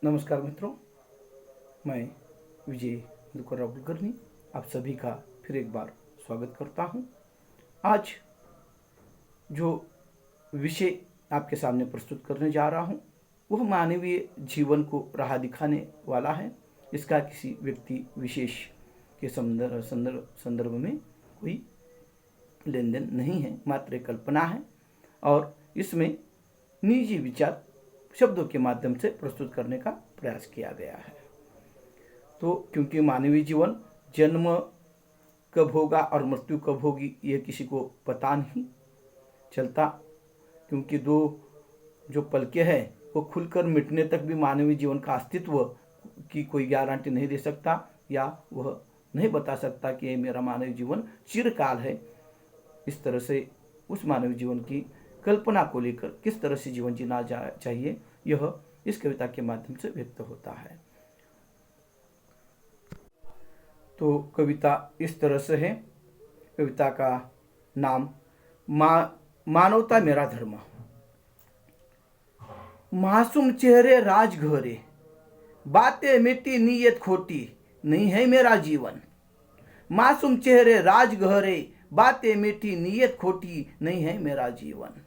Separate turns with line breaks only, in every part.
नमस्कार मित्रों, मैं विजय मधुकर कुलकर्णी आप सभी का फिर एक बार स्वागत करता हूं। आज जो विषय आपके सामने प्रस्तुत करने जा रहा हूं वह मानवीय जीवन को राह दिखाने वाला है। इसका किसी व्यक्ति विशेष के संदर्भ में कोई लेन देन नहीं है, मात्र एक कल्पना है और इसमें निजी विचार शब्दों के माध्यम से प्रस्तुत करने का प्रयास किया गया है। तो क्योंकि मानवीय जीवन जन्म कब होगा और मृत्यु कब होगी यह किसी को पता नहीं चलता, क्योंकि दो जो पलकें हैं वो खुलकर मिटने तक भी मानवीय जीवन का अस्तित्व की कोई गारंटी नहीं दे सकता या वह नहीं बता सकता कि ये मेरा मानवीय जीवन चिरकाल है। इस तरह से उस मानवीय जीवन की कल्पना को लेकर किस तरह से जीवन जीना चाहिए यह इस कविता के माध्यम से व्यक्त होता है। तो कविता इस तरह से है। कविता का नाम मानवता मेरा धर्म। मासूम चेहरे राज घरे, बातें मिट्टी नीयत खोटी, नहीं है मेरा जीवन। मासूम चेहरे राज घरे, बातें मीठी नीयत खोटी, नहीं है मेरा जीवन।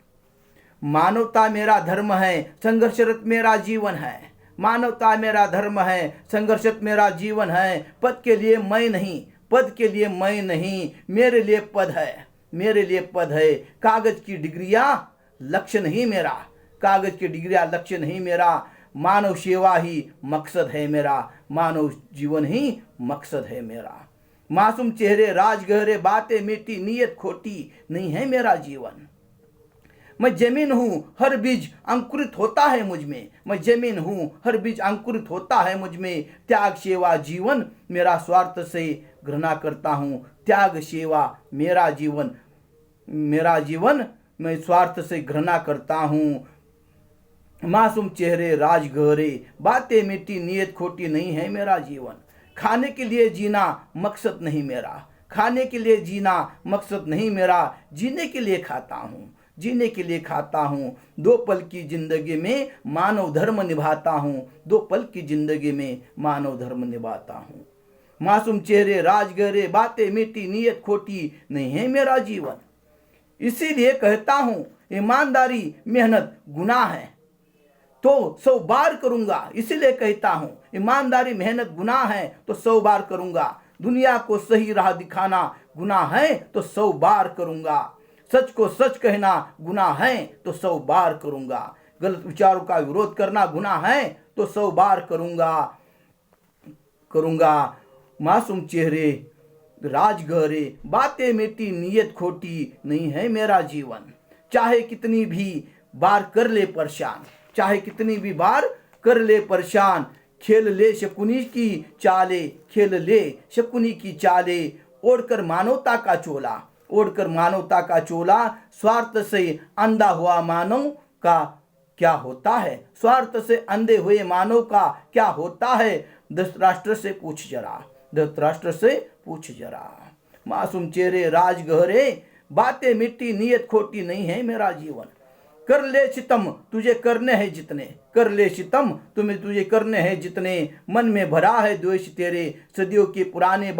मानवता मेरा धर्म है, संघर्षरत मेरा जीवन है। मानवता मेरा धर्म है, संघर्षरत मेरा जीवन है। पद के लिए मैं नहीं, पद के लिए मैं नहीं, मेरे लिए पद है, मेरे लिए पद है। कागज की डिग्रियां लक्ष्य नहीं मेरा, कागज की डिग्रियां लक्ष्य नहीं मेरा। मानव सेवा ही मकसद है मेरा, मानव जीवन ही मकसद है मेरा। मासूम चेहरे राज गहरे, बातें मीठी नीयत खोटी, नहीं है मेरा जीवन। मैं जमीन हूं, हर बीज अंकुरित होता है मुझ में। मैं जमीन हूं, हर बीज अंकुरित होता है मुझ में। त्याग सेवा जीवन मेरा, स्वार्थ से घृणा करता हूं। त्याग सेवा मेरा जीवन, मेरा जीवन मैं स्वार्थ से घृणा करता हूं। मासूम चेहरे राज गहरे, बातें मीठी नीयत खोटी, नहीं है मेरा जीवन। खाने के लिए जीना मकसद नहीं मेरा, खाने के लिए जीना मकसद नहीं मेरा। जीने के लिए खाता हूँ, जीने के लिए खाता हूँ। दो पल की जिंदगी में मानव धर्म निभाता हूँ, दो पल की जिंदगी में मानव धर्म निभाता हूँ। मासूम चेहरे राज गहरे, बातें मीठी नीयत खोटी, नहीं है मेरा जीवन। इसीलिए कहता हूँ ईमानदारी मेहनत गुनाह है तो 100 बार करूंगा। इसीलिए कहता हूं ईमानदारी मेहनत गुनाह है तो 100 बार करूंगा। दुनिया को सही राह दिखाना गुनाह है तो 100 बार करूंगा। सच को सच कहना गुनाह है तो 100 बार करूंगा। गलत विचारों का विरोध करना गुनाह है तो 100 बार करूंगा। मासूम चेहरे राज गहरे, बातें मीठी नीयत खोटी, नहीं है मेरा जीवन। चाहे कितनी भी बार कर ले परेशान, चाहे कितनी भी बार कर ले परेशान। खेल ले शकुनी की चाले, खेल ले शकुनी की चाले। ओढ़कर मानवता का चोला, ओढ़कर मानवता का चोला। स्वार्थ से अंधा हुआ मानव का क्या होता है, स्वार्थ से अंधे हुए मानव का क्या होता है। धृतराष्ट्र से पूछ जरा, धृतराष्ट्र से पूछ जरा। मासूम चेहरे राज गहरे, बातें मिट्टी नीयत खोटी, नहीं है मेरा जीवन। कर ले सितम तुझे करने हैं जितने, कर ले सितम तुम्हें तुझे करने हैं जितने। मन में भरा है द्वेष तेरे, सदियों के पुराने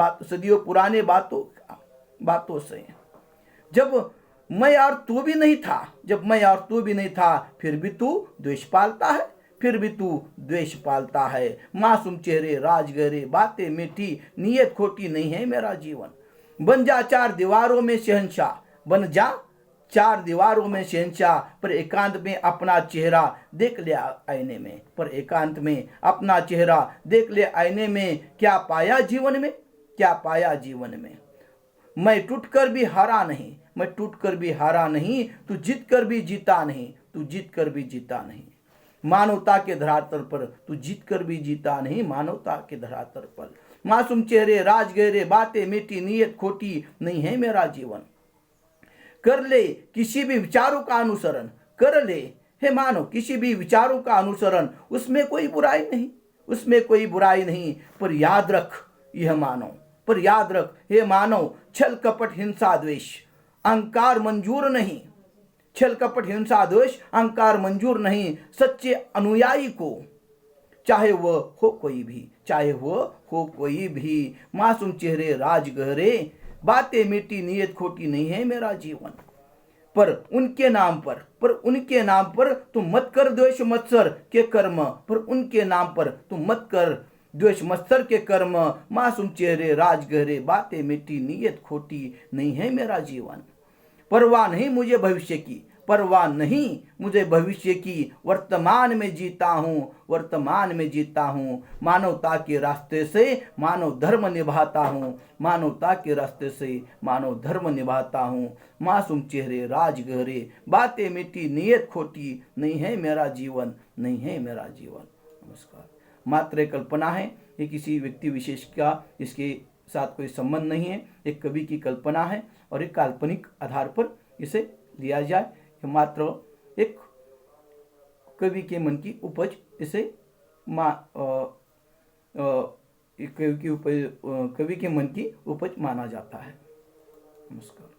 बातों से। जब मैं और तू भी नहीं था, जब मैं और तू भी नहीं था, फिर भी तू द्वेष पालता है, फिर भी तू द्वेष पालता है। मासूम चेहरे राज गहरे, बातें मीठी नीयत खोटी, नहीं है मेरा जीवन। बन जा चार दीवारों में शहंशाह, बन जा चार दीवारों में शहंशाह। पर एकांत में अपना चेहरा देख ले आईने में, पर एकांत में अपना चेहरा देख ले आईने में। क्या पाया जीवन में, क्या पाया जीवन में। मैं टूट कर भी हारा नहीं, मैं टूट कर भी हारा नहीं। तू जीत कर भी जीता नहीं, तू जीत कर भी जीता नहीं। मानवता के धरातल पर तू जीत कर भी जीता नहीं, मानवता के धरातल पर। मासूम चेहरे राज गहरे, बातें मीठी नीयत खोटी, नहीं है मेरा जीवन। कर ले किसी भी विचारों का अनुसरण, कर ले हे मानो किसी भी विचारों का अनुसरण। उसमें कोई बुराई नहीं, उसमें कोई बुराई नहीं। पर याद रख यह मानो, पर याद रख हे मानो, छल कपट हिंसा द्वेष अहंकार मंजूर नहीं। छल कपट हिंसा द्वेष अहंकार मंजूर नहीं। सच्चे अनुयायी को चाहे वह हो कोई भी, चाहे वह हो कोई भी। मासूम चेहरे राज गहरे, बातें मीठी नीयत खोटी, नहीं है मेरा जीवन। पर उनके नाम पर तुम मत कर द्वेष मत्सर के कर्म, पर उनके नाम पर तुम मत कर द्वेष मत्सर के कर्म। मासूम चेहरे राज गहरे, बातें मीठी नीयत खोटी, नहीं है मेरा जीवन। परवाह नहीं मुझे भविष्य की, परवाह नहीं मुझे भविष्य की, वर्तमान में जीता हूँ, वर्तमान में जीता हूँ। मानवता के रास्ते से मानव धर्म निभाता हूँ, मानवता के रास्ते से मानव धर्म निभाता हूँ। मासूम चेहरे राज गहरे, बातें मीठी नीयत खोटी, नहीं है मेरा जीवन, नहीं है मेरा जीवन। नमस्कार। मात्र एक कल्पना है, ये किसी व्यक्ति विशेष का इसके साथ कोई संबंध नहीं है, एक कवि की कल्पना है और एक काल्पनिक आधार पर इसे लिया जाए। मात्र एक कवि के मन की उपज, इसे कवि के मन की उपज माना जाता है। नमस्कार।